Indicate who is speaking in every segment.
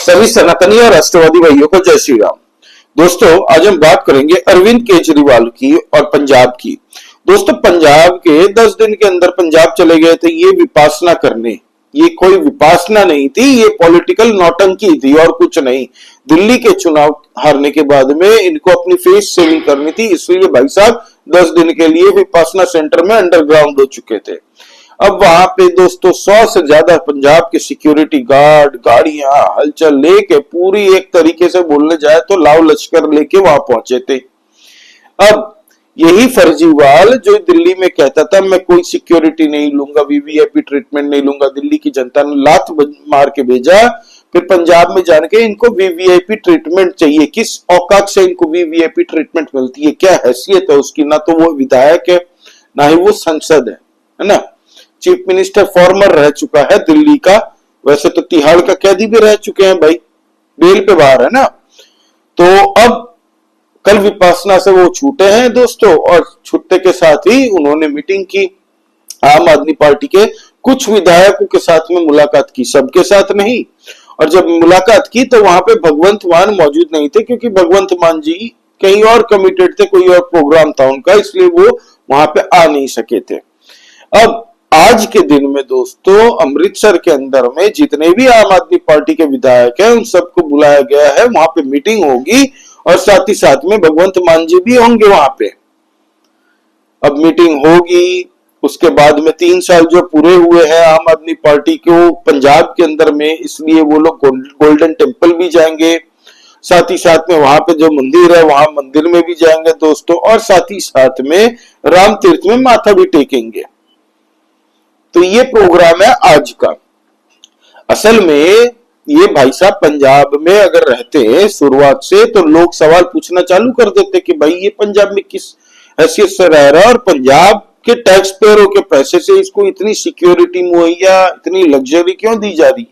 Speaker 1: सभी सनातनी और राष्ट्रवादी भाइयों को जय श्री राम। दोस्तों, आज हम बात करेंगे अरविंद केजरीवाल की और पंजाब की। दोस्तों, पंजाब के 10 दिन के अंदर पंजाब चले गए थे ये विपासना करने। ये कोई विपासना नहीं थी, ये पॉलिटिकल नौटंकी थी और कुछ नहीं। दिल्ली के चुनाव हारने के बाद में इनको अपनी फेस सेविंग करनी थी, इसलिए भाई साहब 10 दिन के लिए विपासना सेंटर में अंडरग्राउंड हो चुके थे। अब वहां पे दोस्तों 100 से ज्यादा पंजाब के सिक्योरिटी गार्ड, गाड़ियां, हलचल लेके पूरी एक तरीके से बोलने जाए तो लाव लश्कर लेके वहां पहुंचे थे। अब यही फर्जीवाल जो दिल्ली में कहता था मैं कोई सिक्योरिटी नहीं लूंगा, वीवीआईपी ट्रीटमेंट नहीं लूंगा, दिल्ली की जनता ने लात मार के भेजा। फिर पंजाब में जान के इनको वीवीआईपी ट्रीटमेंट चाहिए। किस औकात से इनको वीवीआईपी ट्रीटमेंट मिलती है, क्या हैसियत है उसकी? ना तो वो विधायक है, ना ही वो संसद है ना। चीफ मिनिस्टर फॉर्मर रह चुका है दिल्ली का, वैसे तो तिहाड़ का कैदी भी रह चुके हैं भाई, बेल पे बाहर है ना। तो अब कल विपासना से वो छूटे हैं दोस्तों, और छूटने के साथ ही उन्होंने मीटिंग की आम आदमी पार्टी के कुछ विधायकों के साथ में मुलाकात की, सबके साथ नहीं। और जब मुलाकात की तो वहां पे भगवंत मान मौजूद नहीं थे, क्योंकि भगवंत मान जी कहीं और कमिटेड थे, कोई और प्रोग्राम था उनका, इसलिए वो वहां पे आ नहीं सके थे। अब आज के दिन में दोस्तों अमृतसर के अंदर में जितने भी आम आदमी पार्टी के विधायक हैं उन सबको बुलाया गया है, वहां पे मीटिंग होगी और साथ ही साथ में भगवंत मान जी भी होंगे वहां पे। अब मीटिंग होगी, उसके बाद में 3 साल जो पूरे हुए हैं आम आदमी पार्टी को पंजाब के अंदर में, इसलिए वो लोग गोल्डन टेम्पल भी जाएंगे, साथ ही साथ में वहां पे जो मंदिर है वहां मंदिर में भी जाएंगे दोस्तों, और साथ ही साथ में राम तीर्थ में माथा भी टेकेंगे। तो ये प्रोग्राम है आज का। असल में ये भाई साहब पंजाब में अगर रहते शुरुआत से तो लोग सवाल पूछना चालू कर देते कि भाई ये पंजाब में किस हैसियत से रह रहा है, और पंजाब के टैक्स पेयरों के पैसे से इसको इतनी सिक्योरिटी मुहैया, इतनी लग्जरी क्यों दी जा रही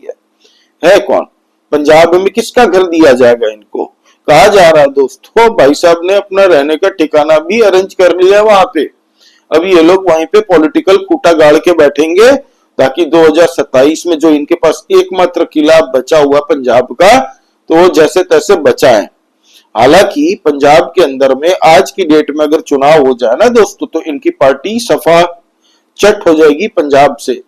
Speaker 1: है कौन? पंजाब में किसका घर दिया जाएगा इनको? कहा जा रहा है दोस्तों भाई साहब ने अपना रहने का ठिकाना भी अरेंज कर लिया वहां पे। अभी ये लोग वहीं पे पॉलिटिकल कूटा गाड़ के बैठेंगे, ताकि 2027 में जो इनके पास एकमात्र किला बचा हुआ पंजाब का, तो वो जैसे तैसे बचा है। हालांकि पंजाब के अंदर में आज की डेट में अगर चुनाव हो जाए ना दोस्तों, तो इनकी पार्टी सफा चट हो जाएगी पंजाब से।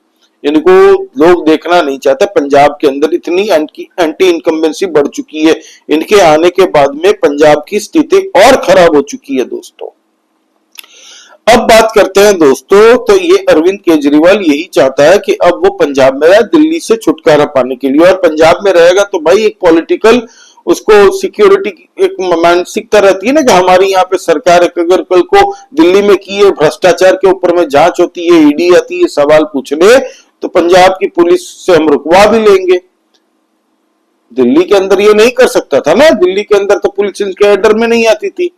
Speaker 1: इनको लोग देखना नहीं चाहते। पंजाब के अंदर इतनी एंटी इनकम्बेंसी बढ़ चुकी है, इनके आने के बाद में पंजाब की स्थिति और खराब हो चुकी है दोस्तों। अब बात करते हैं दोस्तों, तो ये अरविंद केजरीवाल यही चाहता है कि अब वो पंजाब में रहे दिल्ली से छुटकारा पाने के लिए, और पंजाब में रहेगा तो भाई एक पॉलिटिकल उसको सिक्योरिटी एक मानसिकता रहती है ना कि हमारी यहाँ पे सरकार अगर कल को दिल्ली में किए भ्रष्टाचार के ऊपर में जांच होती है, ईडी आती है सवाल पूछने, तो पंजाब की पुलिस से हम रुकवा भी लेंगे। दिल्ली के अंदर ये नहीं कर सकता था ना, दिल्ली के अंदर तो पुलिस इनके अंडर में नहीं आती थी।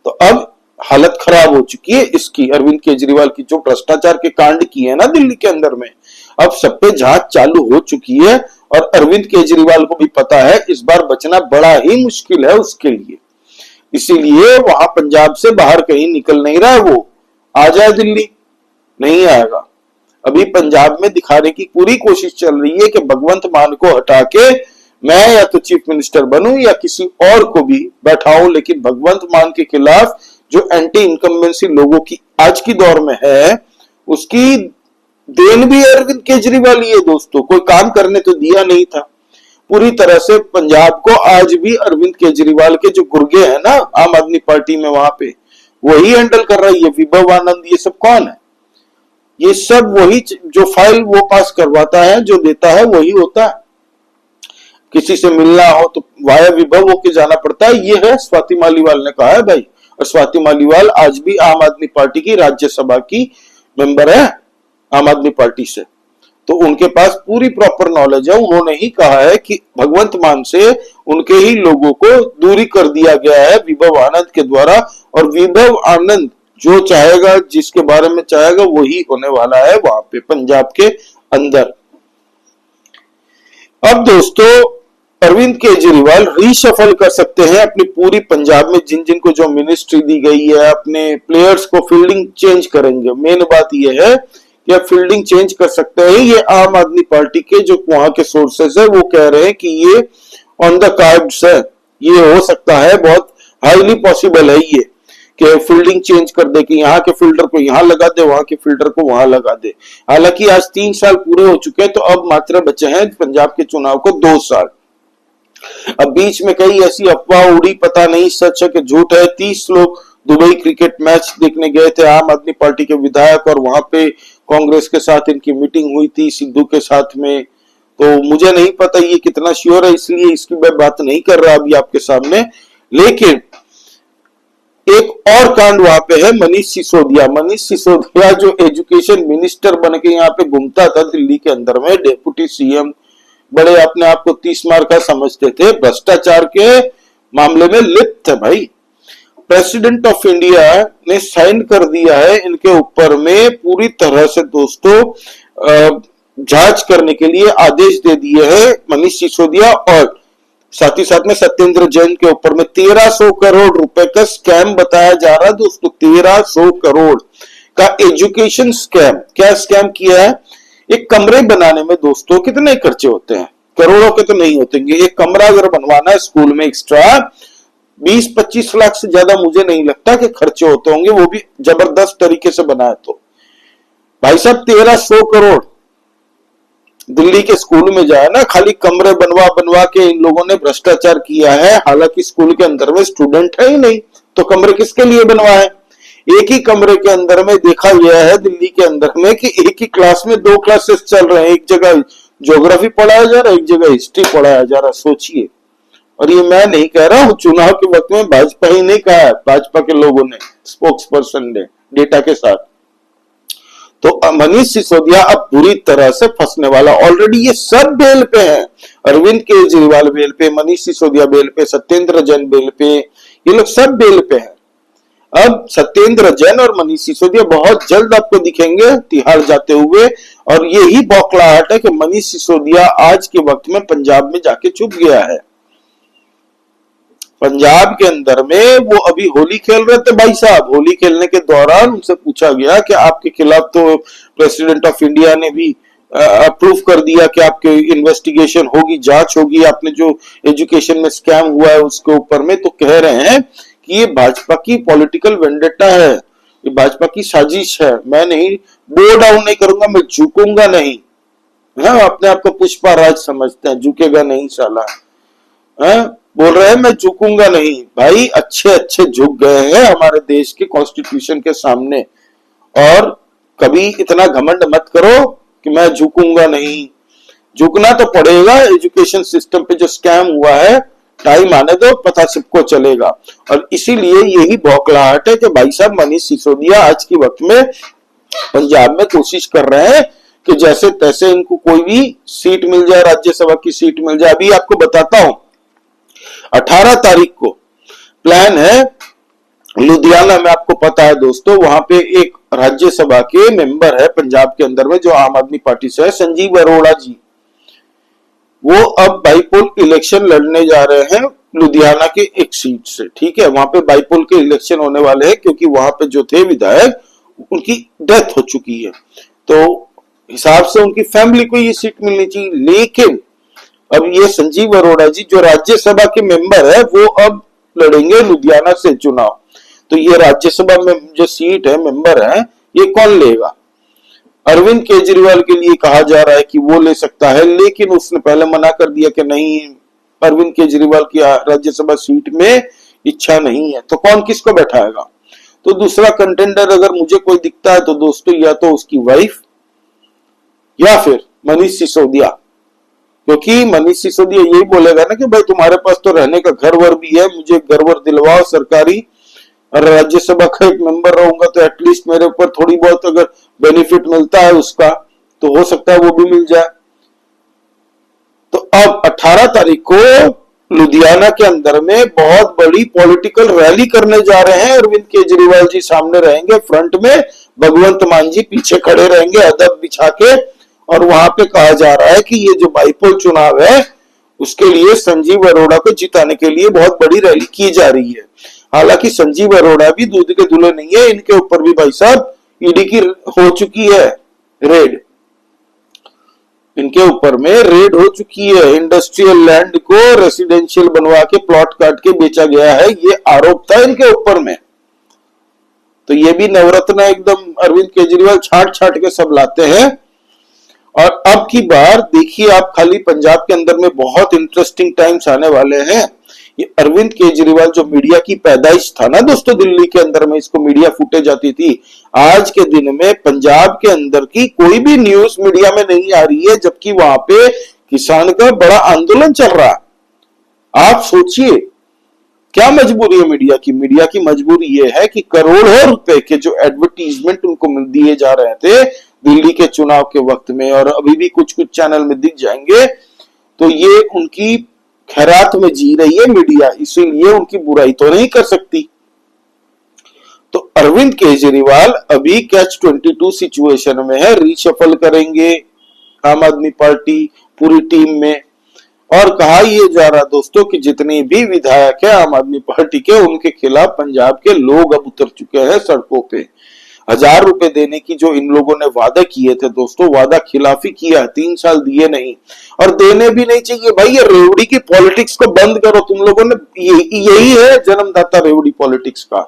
Speaker 1: तो अब हालत खराब हो चुकी है इसकी, अरविंद केजरीवाल की, जो भ्रष्टाचार के कांड किए हैं ना दिल्ली के अंदर में, अब सब पे जांच चालू हो चुकी है। और अरविंद केजरीवाल को भी पता है इस बार बचना बड़ा ही मुश्किल है उसके लिए, इसीलिए वहां पंजाब से बाहर कहीं निकल नहीं रहा है। वो आ जाए दिल्ली, नहीं आएगा। अभी पंजाब में दिखाने की पूरी कोशिश चल रही है कि भगवंत मान को हटा के मैं या तो चीफ मिनिस्टर बनूं या किसी और को भी बैठाऊं, लेकिन भगवंत मान के खिलाफ जो एंटी इनकम्बेंसी लोगों की आज की दौर में है, उसकी देन भी अरविंद केजरीवाल ही है दोस्तों। कोई काम करने तो दिया नहीं था। पूरी तरह से पंजाब को आज भी अरविंद केजरीवाल के जो गुर्गे हैं ना आम आदमी पार्टी में, वहां पे वही हैंडल कर रहा है। ये विभव आनंद, ये सब कौन है? ये सब वही, जो फाइल वो पास करवाता है, जो देता है वही होता है। किसी से मिलना हो तो वाया विभव होके जाना पड़ता है। ये है स्वाति मालीवाल ने कहा है भाई, और स्वाति मालीवाल आज भी आम आदमी पार्टी की राज्यसभा की मेंबर है आम आदमी पार्टी से, तो उनके पास पूरी प्रॉपर नॉलेज है। उन्होंने ही कहा है कि भगवंत मान से उनके ही लोगों को दूरी कर दिया गया है विभव आनंद के द्वारा, और विभव आनंद जो चाहेगा, जिसके बारे में चाहेगा, वही होने वाला है वहां पे पंजाब के अंदर। अब दोस्तों अरविंद केजरीवाल रीशफल कर सकते हैं अपनी पूरी पंजाब में जिन जिनको जो मिनिस्ट्री दी गई है, अपने प्लेयर्स को फील्डिंग चेंज करेंगे। मेन बात यह है कि आप फील्डिंग चेंज कर सकते हैं। ये आम आदमी पार्टी के जो वहां के सोर्सेस है वो कह रहे हैं कि ये ऑन द कार्ड्स है, ये हो सकता है, बहुत हाईली पॉसिबल है ये कि फील्डिंग चेंज कर दे, कि यहाँ के फील्डर को यहाँ लगा दे, वहां के फील्डर को वहां लगा दे। हालांकि आज 3 साल पूरे हो चुके हैं, तो अब मात्र बचे हैं पंजाब के चुनाव को 2 साल। अब बीच में कई ऐसी अफवाह उड़ी, पता नहीं सच है कि झूठ है। 30 लोग दुबई क्रिकेट मैच देखने गए थे, आम आदमी पार्टी के विधायक, और वहां पे कांग्रेस के साथ इनकी मीटिंग हुई थी, सिद्धू के साथ में। तो मुझे नहीं पता ये कितना श्योर है, इसलिए इसकी मैं बात नहीं कर रहा अभी आपके सामने। लेकिन एक और कांड वहां पे है, मनीष सिसोदिया। मनीष सिसोदिया जो एजुकेशन मिनिस्टर बन के यहाँ पे घूमता था दिल्ली के अंदर में, डेप्यूटी सीएम, बड़े अपने आप को 30 मार का समझते थे, भ्रष्टाचार के मामले में लिप्त है भाई। प्रेसिडेंट ऑफ इंडिया ने साइन कर दिया है इनके ऊपर में पूरी तरह से दोस्तों जांच करने के लिए आदेश दे दिए हैं मनीष सिसोदिया, और साथ ही साथ में सत्येंद्र जैन के ऊपर में 1300 करोड़ रुपए का स्कैम बताया जा रहा है दोस्तों। 1300 करोड़ का एजुकेशन स्कैम। क्या स्कैम किया है? एक कमरे बनाने में दोस्तों कितने खर्चे होते हैं? करोड़ों के तो नहीं होते। एक कमरा अगर बनवाना है स्कूल में एक्स्ट्रा, 20-25 लाख से ज्यादा मुझे नहीं लगता कि खर्चे होते होंगे, वो भी जबरदस्त तरीके से बनाए तो। भाई साहब 1300 करोड़ दिल्ली के स्कूल में जाए ना, खाली कमरे बनवा बनवा के इन लोगों ने भ्रष्टाचार किया है। हालांकि स्कूल के अंदर में स्टूडेंट है ही नहीं, तो कमरे किसके लिए बनवाए? एक ही कमरे के अंदर में देखा गया है दिल्ली के अंदर में कि एक ही क्लास में 2 क्लासेस चल रहे हैं। एक जगह ज्योग्राफी पढ़ाया जा रहा है, एक जगह हिस्ट्री पढ़ाया जा रहा है। सोचिए। और ये मैं नहीं कह रहा हूं, चुनाव के वक्त में भाजपा ही नहीं कहा है, भाजपा के लोगों ने, स्पोक्स पर्सन ने डेटा के साथ। तो मनीष सिसोदिया अब बुरी तरह से फंसने वाला। ऑलरेडी ये सब बेल पे है। अरविंद केजरीवाल बेल पे, मनीष सिसोदिया बेल पे, सत्येंद्र जैन बेल पे, ये लोग सब बेल पे हैं। अब सत्येंद्र जैन और मनीष सिसोदिया बहुत जल्द आपको दिखेंगे तिहाड़ जाते हुए, और यही बौखलाहट है कि मनीष सिसोदिया आज के वक्त में पंजाब में जाके छुप गया है। पंजाब के अंदर में वो अभी होली खेल रहे थे भाई साहब। होली खेलने के दौरान उनसे पूछा गया कि आपके खिलाफ तो प्रेसिडेंट ऑफ इंडिया ने भी अप्रूव कर दिया कि आपके इन्वेस्टिगेशन होगी, जांच होगी, आपने जो एजुकेशन में स्कैम हुआ है उसके ऊपर में। तो कह रहे हैं कि ये भाजपा की पॉलिटिकल वेंडेटा है, ये भाजपा की साजिश है। मैं नहीं बो डाउन नहीं करूंगा, मैं झुकूंगा नहीं। हाँ, अपने आप को पुष्पा राज समझते हैं, झुकेगा नहीं साला। हाँ, बोल रहे हैं मैं झुकूंगा नहीं। भाई अच्छे अच्छे झुक गए हैं हमारे देश के कॉन्स्टिट्यूशन के सामने, और कभी इतना घमंड मत करो कि मैं झुकूंगा नहीं। झुकना तो पड़ेगा। एजुकेशन सिस्टम पे जो स्कैम हुआ है, टाइम आने दो, पता सबको चलेगा। और इसीलिए यही बौखलाहट है कि भाई साहब मनीष सिसोदिया आज के वक्त में पंजाब में कोशिश कर रहे हैं कि जैसे तैसे इनको कोई भी सीट मिल जाए, राज्यसभा की सीट मिल जाए। अभी आपको बताता हूं, 18 तारीख को प्लान है लुधियाना में, आपको पता है दोस्तों, वहां पे एक राज्यसभा के मेंबर है पंजाब के अंदर में जो आम आदमी पार्टी से है, संजीव अरोड़ा जी। वो अब बाईपोल इलेक्शन लड़ने जा रहे हैं लुधियाना के एक सीट से। ठीक है, वहां पे बाईपोल के इलेक्शन होने वाले हैं, क्योंकि वहां पे जो थे विधायक उनकी डेथ हो चुकी है, तो हिसाब से उनकी फैमिली को ये सीट मिलनी चाहिए। लेकिन अब ये संजीव अरोड़ा जी जो राज्यसभा के मेंबर है, वो अब लड़ेंगे लुधियाना से चुनाव। तो ये राज्यसभा में जो सीट है, मेंबर है, ये कौन लेगा? अरविंद केजरीवाल के लिए कहा जा रहा है कि वो ले सकता है, लेकिन उसने पहले मना कर दिया कि नहीं, अरविंद केजरीवाल की राज्यसभा सीट में इच्छा नहीं है। तो कौन किसको बैठाएगा? तो दूसरा कंटेंडर अगर मुझे कोई दिखता है तो दोस्तों, या तो उसकी वाइफ या फिर मनीष सिसोदिया। क्योंकि मनीष सिसोदिया यही बोलेगा ना कि भाई तुम्हारे पास तो रहने का घर वर भी है, मुझे घर वर दिलवाओ सरकारी, और राज्यसभा का एक मेंबर रहूंगा तो एटलीस्ट मेरे ऊपर थोड़ी बहुत अगर बेनिफिट मिलता है उसका, तो हो सकता है वो भी मिल जाए। तो अब 18 तारीख को लुधियाना के अंदर में बहुत बड़ी पॉलिटिकल रैली करने जा रहे हैं। अरविंद केजरीवाल जी सामने रहेंगे फ्रंट में, भगवंत मान जी पीछे खड़े रहेंगे अदब बिछा के, और वहां पे कहा जा रहा है कि ये जो बाईपोल चुनाव है उसके लिए संजीव अरोड़ा को जिताने के लिए बहुत बड़ी रैली की जा रही है। हालांकि संजीव अरोड़ा भी दूध के दूल्हे नहीं है, इनके ऊपर भी भाई साहब ईडी की हो चुकी है रेड। इनके ऊपर में रेड हो चुकी है। इंडस्ट्रियल लैंड को रेसिडेंशियल बनवा के प्लॉट काट के बेचा गया है, ये आरोप था इनके ऊपर में। तो ये भी नवरत्न एकदम अरविंद केजरीवाल छाट छाट के सब लाते हैं। और अब की बार देखिए आप, खाली पंजाब के अंदर में बहुत इंटरेस्टिंग टाइम्स आने वाले हैं। ये अरविंद केजरीवाल जो मीडिया की पैदाइश था ना दोस्तों, दिल्ली के अंदर में इसको मीडिया फुटेज आती थी, आज के दिन में पंजाब के अंदर की कोई भी न्यूज मीडिया में नहीं आ रही है, जबकि वहां पे किसान का बड़ा आंदोलन चल रहा है। आप सोचिए क्या मजबूरी है मीडिया की। मीडिया की मजबूरी ये है कि करोड़ों रुपए के जो एडवर्टीजमेंट उनको दिए जा रहे थे दिल्ली के चुनाव के वक्त में, और अभी भी कुछ कुछ चैनल में दिख जाएंगे, तो ये उनकी खैरात में जी रही है मीडिया, इसीलिए उनकी बुराई तो नहीं कर सकती। तो अरविंद केजरीवाल अभी कैच 22 सिचुएशन में है, रीशफल करेंगे आम आदमी पार्टी पूरी टीम में। और कहा यह जा रहा दोस्तों कि जितने भी विधायक है आम आदमी पार्टी के, उनके खिलाफ पंजाब के लोग अब उतर चुके हैं सड़कों पे। 1000 रुपए देने की जो इन लोगों ने वादे किए थे दोस्तों, वादा खिलाफी किया, 3 साल दिए नहीं, और देने भी नहीं चाहिए भाई। ये रेवड़ी की पॉलिटिक्स को बंद करो तुम लोगों ने। यही है जन्मदाता रेवड़ी पॉलिटिक्स का,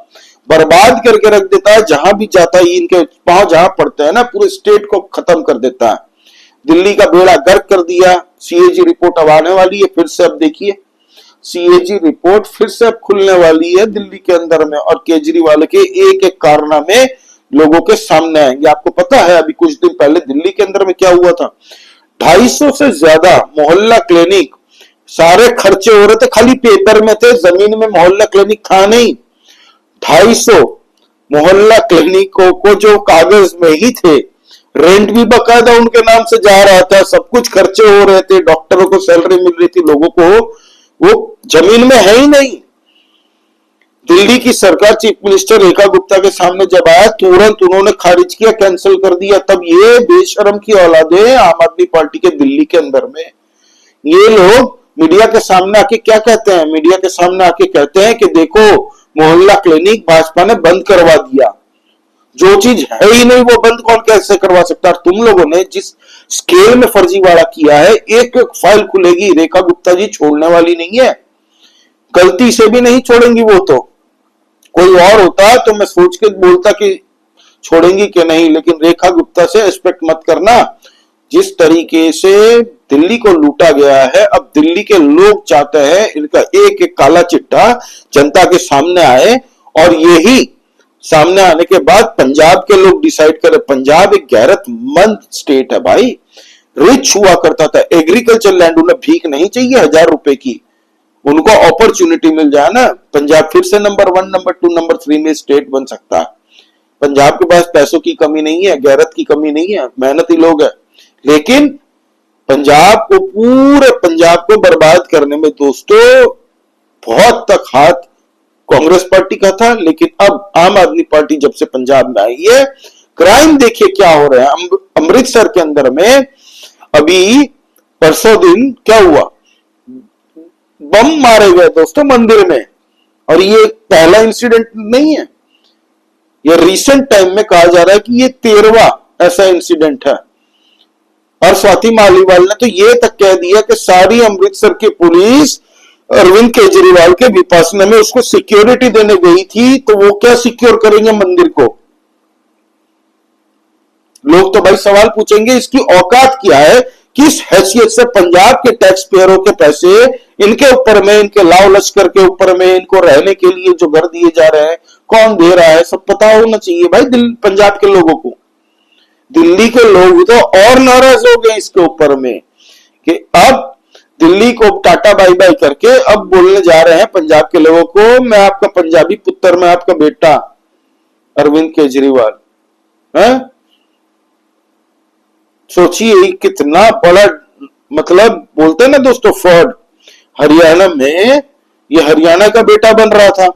Speaker 1: बर्बाद करके रख देता है। जहां भी जाता है इनके पांव जहां पड़ते हैं ना, पूरे स्टेट को खत्म कर देता है। दिल्ली का बेड़ा गर्क कर दिया। सीएजी रिपोर्ट अब आने वाली है फिर से, अब देखिए सीएजी रिपोर्ट फिर से अब खुलने वाली है दिल्ली के अंदर में, और केजरीवाल के एक एक कारनामे लोगों के सामने आएंगे। आपको पता है अभी कुछ दिन पहले दिल्ली के अंदर में क्या हुआ था, 250 से ज्यादा मोहल्ला क्लिनिक, सारे खर्चे हो रहे थे, खाली पेपर में थे, जमीन में मोहल्ला क्लिनिक था नहीं। 250 मोहल्ला क्लिनिकों को जो कागज में ही थे, रेंट भी बकायदा उनके नाम से जा रहा था, सब कुछ खर्चे हो रहे थे, डॉक्टरों को सैलरी मिल रही थी, लोगों को वो जमीन में है ही नहीं। दिल्ली की सरकार चीफ मिनिस्टर रेखा गुप्ता के सामने जब आया, तुरंत उन्होंने खारिज किया, कैंसिल कर दिया। तब ये बेशरम की औलादे आम आदमी पार्टी के दिल्ली के अंदर में, ये लोग मीडिया के सामने आके क्या कहते हैं, मीडिया के सामने आके कहते हैं कि देखो मोहल्ला क्लिनिक भाजपा ने बंद करवा दिया। जो चीज है ही नहीं वो बंद कौन कैसे करवा सकता है। तुम लोगों ने जिस स्केल में फर्जीवाड़ा किया है, एक एक फाइल खुलेगी, रेखा गुप्ता जी छोड़ने वाली नहीं है, गलती से भी नहीं छोड़ेंगी वो। तो कोई और होता तो मैं सोच के बोलता कि छोड़ेंगी कि नहीं, लेकिन रेखा गुप्ता से एक्सपेक्ट मत करना। जिस तरीके से दिल्ली को लूटा गया है, अब दिल्ली के लोग चाहते हैं इनका एक एक काला चिट्ठा जनता के सामने आए, और यही सामने आने के बाद पंजाब के लोग डिसाइड करें। पंजाब एक गैरतमंद स्टेट है भाई, रिच हुआ करता था, एग्रीकल्चर लैंड, उन्हें भीख नहीं चाहिए 1000 रुपए की, उनको अपॉर्चुनिटी मिल जाए ना, पंजाब फिर से नंबर 1, नंबर 2, नंबर 3 में स्टेट बन सकता है। पंजाब के पास पैसों की कमी नहीं है, गैरत की कमी नहीं है, मेहनती लोग हैं, लेकिन पंजाब को, पूरे पंजाब को बर्बाद करने में दोस्तों बहुत तक हाथ कांग्रेस पार्टी का था। लेकिन अब आम आदमी पार्टी जब से पंजाब में आई है, क्राइम देखिए क्या हो रहा है। अमृतसर के अंदर में अभी परसों दिन क्या हुआ, बम मारे गए दोस्तों मंदिर में, और ये पहला इंसिडेंट नहीं है, ये रिसेंट टाइम में कहा जा रहा है कि ये 13वां ऐसा इंसिडेंट है। और स्वाति मालीवाल ने तो ये तक कह दिया कि सारी अमृतसर की पुलिस अरविंद केजरीवाल के विपासना में उसको सिक्योरिटी देने गई थी, तो वो क्या सिक्योर करेंगे मंदिर को। लोग तो भाई सवाल पूछेंगे इसकी औकात क्या है, किस हैसियत से पंजाब के टैक्स पेयरों के पैसे इनके ऊपर में, इनके लाव लश्कर के ऊपर में, इनको रहने के लिए जो घर दिए जा रहे हैं कौन दे रहा है, सब पता होना चाहिए भाई पंजाब के लोगों को। दिल्ली के लोग तो और नाराज हो गए इसके ऊपर में कि अब दिल्ली को टाटा बाई बाई करके अब बोलने जा रहे हैं पंजाब के लोगों को, मैं आपका पंजाबी पुत्र, मैं आपका बेटा अरविंद केजरीवाल है। सोचिए कितना बड़ा, मतलब बोलते हैं ना दोस्तों फ्रॉड। हरियाणा में ये हरियाणा का बेटा बन रहा था,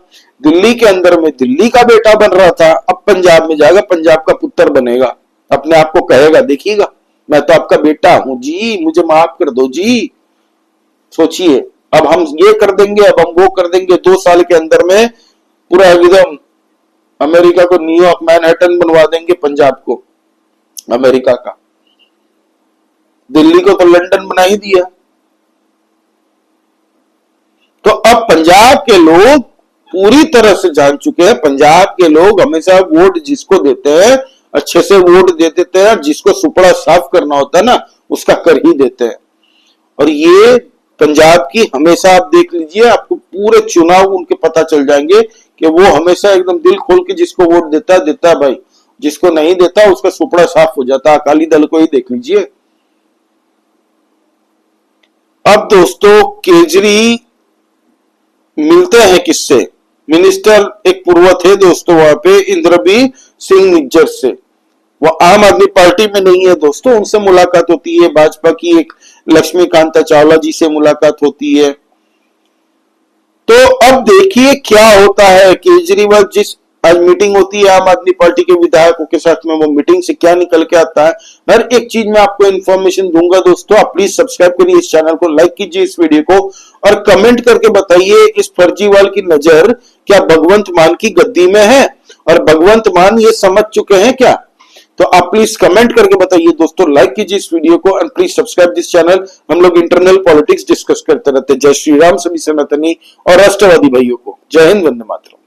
Speaker 1: दिल्ली के अंदर में दिल्ली का बेटा बन रहा था, अब पंजाब में जाएगा, पंजाब का पुत्र बनेगा, अपने आप को कहेगा देखिएगा मैं तो आपका बेटा हूं जी, मुझे माफ कर दो जी। सोचिए अब हम ये कर देंगे, अब हम वो कर देंगे, 2 साल के अंदर में पूरा एकदम अमेरिका को, न्यूयॉर्क मैनहट्टन बनवा देंगे पंजाब को अमेरिका का। दिल्ली को तो लंदन बना ही दिया। तो अब पंजाब के लोग पूरी तरह से जान चुके हैं, पंजाब के लोग हमेशा वोट जिसको देते हैं अच्छे से वोट दे देते हैं, जिसको सुपड़ा साफ करना होता है ना उसका कर ही देते हैं। और ये पंजाब की हमेशा आप देख लीजिए, आपको पूरे चुनाव उनके पता चल जाएंगे कि वो हमेशा एकदम दिल खोल के जिसको वोट देता है भाई, जिसको नहीं देता उसका सुपड़ा साफ हो जाता है। अकाली दल को ही देख लीजिए। अब दोस्तों केजरी मिलते हैं किससे? मिनिस्टर एक पूर्व थे दोस्तों वहां पे, इंद्रबीर सिंह निज्जर से। वो आम आदमी पार्टी में नहीं है दोस्तों, उनसे मुलाकात होती है। भाजपा की एक लक्ष्मीकांता चावला जी से मुलाकात होती है। तो अब देखिए क्या होता है। केजरीवाल जिस आज मीटिंग होती है आम आदमी पार्टी के विधायकों के साथ में, वो मीटिंग से क्या निकल के आता है, हर एक चीज में आपको इन्फॉर्मेशन दूंगा दोस्तों। आप प्लीज सब्सक्राइब करिए इस चैनल को, लाइक कीजिए इस वीडियो को और कमेंट करके बताइए इस फर्जीवाल की नजर क्या भगवंत मान की गद्दी में है और भगवंत मान ये समझ चुके हैं क्या? तो आप प्लीज कमेंट करके बताइए दोस्तों, लाइक कीजिए इस वीडियो को and please subscribe this channel. हम लोग इंटरनल पॉलिटिक्स डिस्कस करते रहते हैं। जय श्री राम सभी सनातनी और राष्ट्रवादी भाइयों को। जय हिंद, वंदे मातरम।